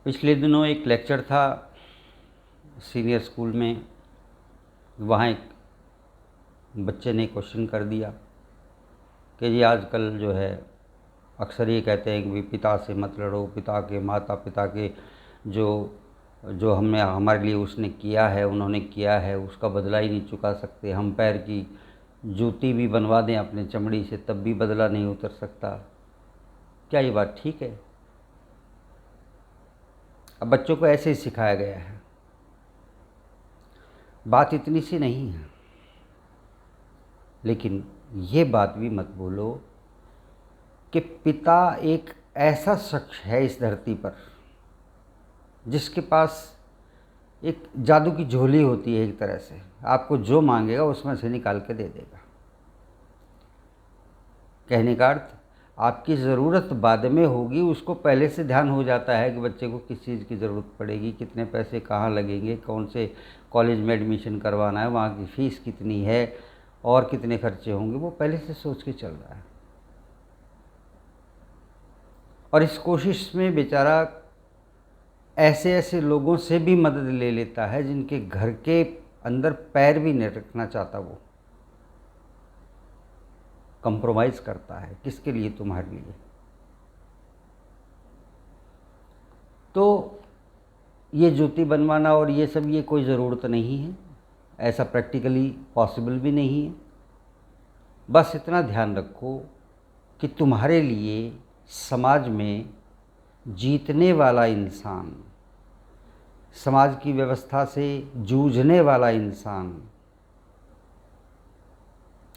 पिछले दिनों एक लेक्चर था सीनियर स्कूल में। वहाँ एक बच्चे ने क्वेश्चन कर दिया कि जी आजकल जो है अक्सर ये कहते हैं कि भी पिता से मत लड़ो, पिता के माता पिता के जो जो हमने हमारे लिए उसने किया है, उन्होंने किया है, उसका बदला ही नहीं चुका सकते। हम पैर की जूती भी बनवा दें अपने चमड़ी से तब भी बदला नहीं उतर सकता। क्या ये बात ठीक है? अब बच्चों को ऐसे ही सिखाया गया है। बात इतनी सी नहीं है, लेकिन ये बात भी मत बोलो कि पिता एक ऐसा शख्स है इस धरती पर जिसके पास एक जादू की झोली होती है। एक तरह से आपको जो मांगेगा उसमें से निकाल के दे देगा। कहने का अर्थ, आपकी ज़रूरत बाद में होगी, उसको पहले से ध्यान हो जाता है कि बच्चे को किस चीज़ की ज़रूरत पड़ेगी, कितने पैसे कहाँ लगेंगे, कौन से कॉलेज में एडमिशन करवाना है, वहाँ की फ़ीस कितनी है और कितने खर्चे होंगे, वो पहले से सोच के चल रहा है। और इस कोशिश में बेचारा ऐसे ऐसे लोगों से भी मदद ले लेता है जिनके घर के अंदर पैर भी नहीं रखना चाहता। वो कंप्रोमाइज़ करता है किसके लिए? तुम्हारे लिए। तो ये जूती बनवाना और ये सब, ये कोई ज़रूरत नहीं है, ऐसा प्रैक्टिकली पॉसिबल भी नहीं है। बस इतना ध्यान रखो कि तुम्हारे लिए समाज में जीतने वाला इंसान, समाज की व्यवस्था से जूझने वाला इंसान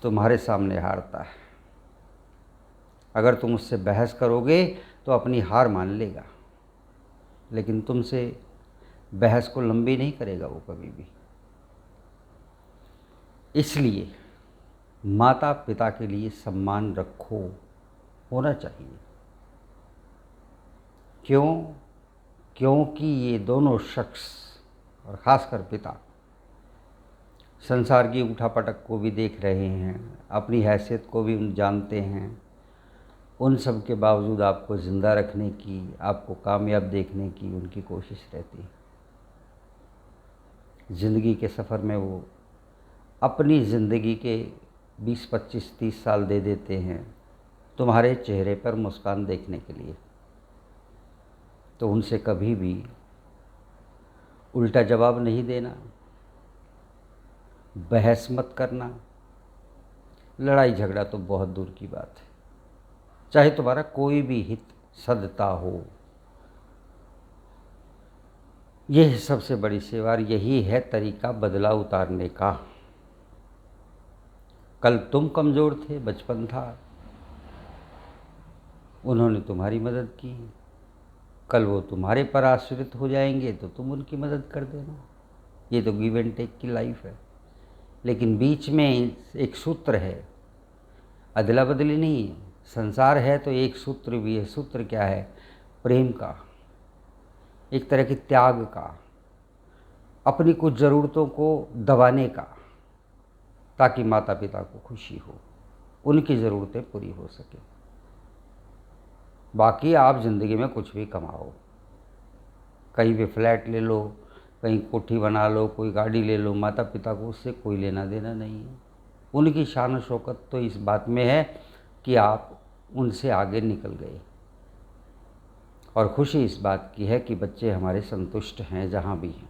तुम्हारे सामने हारता है। अगर तुम उससे बहस करोगे तो अपनी हार मान लेगा, लेकिन तुमसे बहस को लंबी नहीं करेगा वो कभी भी। इसलिए माता पिता के लिए सम्मान रखो, होना चाहिए। क्यों? क्योंकि ये दोनों शख्स, और ख़ासकर पिता, संसार की उठापटक को भी देख रहे हैं, अपनी हैसियत को भी जानते हैं। उन सब के बावजूद आपको ज़िंदा रखने की, आपको कामयाब देखने की उनकी कोशिश रहती है। ज़िंदगी के सफ़र में वो अपनी ज़िंदगी के 20, 25, 30 साल दे देते हैं तुम्हारे चेहरे पर मुस्कान देखने के लिए। तो उनसे कभी भी उल्टा जवाब नहीं देना, बहस मत करना, लड़ाई झगड़ा तो बहुत दूर की बात है। चाहे तुम्हारा कोई भी हित सदता हो, यह सबसे बड़ी सेवा, यही है तरीका बदला उतारने का। कल तुम कमज़ोर थे, बचपन था, उन्होंने तुम्हारी मदद की। कल वो तुम्हारे पर आश्रित हो जाएंगे तो तुम उनकी मदद कर देना। ये तो गिव एंड टेक की लाइफ है। लेकिन बीच में एक सूत्र है, अदला बदली नहीं है। संसार है तो एक सूत्र भी है। सूत्र क्या है? प्रेम का, एक तरह के त्याग का, अपनी कुछ ज़रूरतों को दबाने का, ताकि माता पिता को खुशी हो, उनकी ज़रूरतें पूरी हो सके। बाकी आप ज़िंदगी में कुछ भी कमाओ, कहीं भी फ्लैट ले लो, कहीं कोठी बना लो, कोई गाड़ी ले लो, माता पिता को उससे कोई लेना देना नहीं है। उनकी शान और शौकत तो इस बात में है कि आप उनसे आगे निकल गए, और खुशी इस बात की है कि बच्चे हमारे संतुष्ट हैं जहाँ भी हैं।